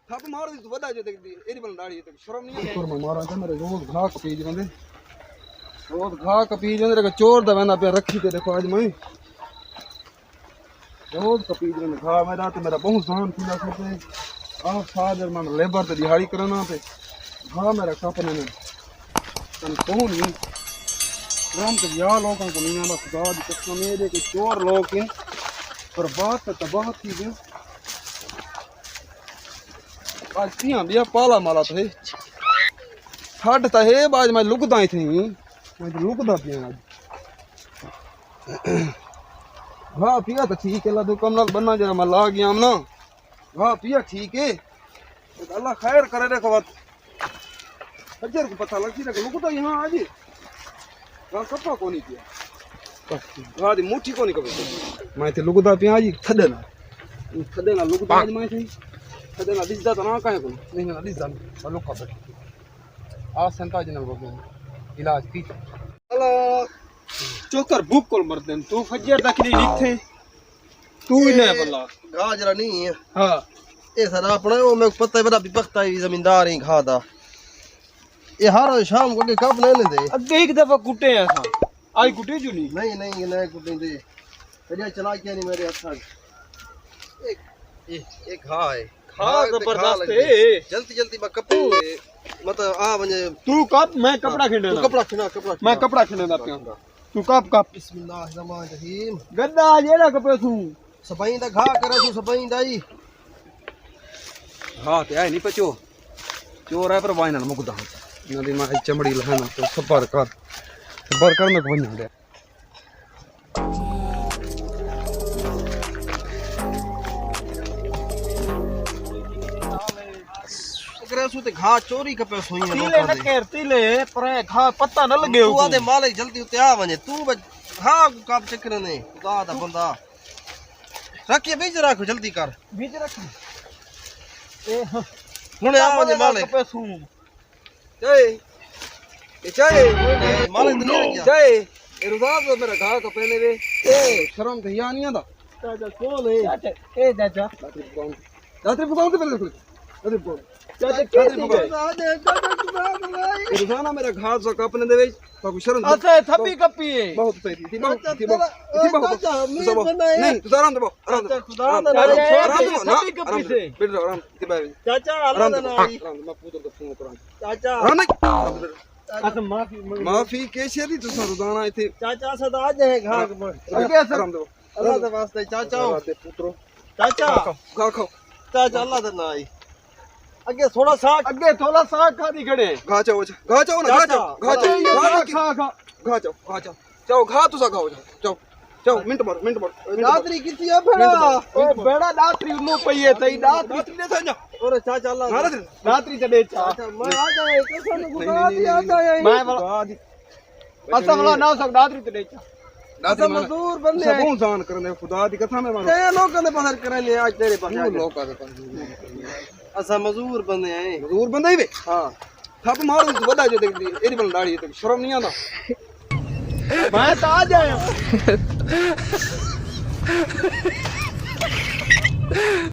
थप मार दी तू वदा जो तक एरी बन दाड़ी तक शर्म नहीं है पर मैं मारा था मेरे रोज घा कपी जंदे रोज घा कपी जंदे रे चोर दा वेंदा पे रखी ते देखो आज मैं रोज कपी जंदे घा मेरा ते मेरा बहुत जान थीला से आ फादर मन लेबर ते दिहाड़ी करना पे घा मेरा कपने ने तन कौन नहीं राम के या लोगों को नहीं आना खुदा दी कसम मेरे के चोर लोग के पर बात तो तबाह थी गई आज पिया बिया पाला माला तो है छड़ तो है बाज मैं लुकदा ही थी मैं तो लुकदा पिया आज वाह पिया तो ठीक है ला तू कम नाल बनना जरा मैं ला गया हम ना वाह पिया ठीक है तो अल्लाह खैर करे रे खवत अजर को पता लगी ना लुकदा यहां आज वाह कपा कोनी पिया वाह दी मुट्ठी कोनी कबे मैं ते लुकदा पिया आज थदेना लुकदा आज मैं थी थदे ना दिसदा तो ना काहे को नहीं ना दिसदा मैं लुका बैठ आ संता जन को इलाज की अला चोकर भूख कोल मरदे तू फजर तक नहीं लिखे तू ही नहीं बल्ला गाजरा नहीं है हां ये सारा अपना वो मैं पता है बड़ा विपक्ता ही जमींदार ही खादा ये हर शाम को के कब लेने दे अगे एक दफा कुटे हैं सा आई कुटे जो नहीं नहीं कुटे दे तेरे चला क्या नहीं मेरे हाथ एक खा है खा जबरदस्त है जल्दी मैं कपू मतलब आ बने तू कब मैं कपड़ा खिंडे तू कपड़ा खिना मैं कपड़ा खिंडे ना पिया तू कब बिस्मिल्लाहिर्रहमानिर्रहीम गद्दा जेड़ा कपे तू सफाई दा घा करे तू सफाई दाई हां ते आई नहीं पचो चोर है पर वाइनल मुकदा नदी में चमड़ी लहना तो सबर कर में बन दे करे ते घा चोरी कपे सोई है तीले न केरतीले पर घा पता न लगे तू आदे मालिक जल्दी उते आ वने तू घा कब चक्कर ने खुदा दा बंदा रखिए बीज रखो जल्दी कर बीज रख ए हुने आ वने मालिक कपे सू जय ए जय मालिक नहीं रखिया जय ए रुदा तो मेरा घा कपे ने वे ए शर्म तो या नहीं आंदा चाचा कौन है ए चाचा रात्रि पुकाऊं तो पहले रात्रि पुकाऊं चाचा कैसे रोजाना मेरा घाट सा कपने दे तो शर्म अच्छा थपी कपी है बहुत सही थी बहुत नहीं तू आराम दे आराम दे खुदा दा थपी कपी से बैठ आराम दे भाई चाचा अल्लाह दा नाई आराम मैं पुत्र को फोन करा चाचा आराम अच्छा माफी कैसे दी तुसा रोजाना इथे चाचा सदा आज है घा आगे आराम दे अल्लाह दा वास्ते चाचा पुत्रो चाचा खा खाओ चाचा अल्लाह दा नाई आगे थोड़ा साग खा दी खड़े घा चाओ ना घा चाओ चाओ घा तुसा खाओ चाओ मिनट मार दादरी किती है बेड़ा ओ बेड़ा दात्री नो पईए तई दात्री ने संजा और चाचा अल्लाह दात्री चढ़े चाचा मैं आ जाए कैसे खुदा दी आ जाए मैं असा वाला ना सक दात्री चढ़े दादरी मजदूर बनने सब जान करने खुदा दी कथा में मारो ते लोगों ने पसंद करे ले आज तेरे पास लोग का पास असा मजदूर बंदे हैं मजदूर बंदा ही वे हां थप मार दी तू वदा जो तक एरी बन दाड़ी तक शर्म नहीं आंदा मैं तो आ जाया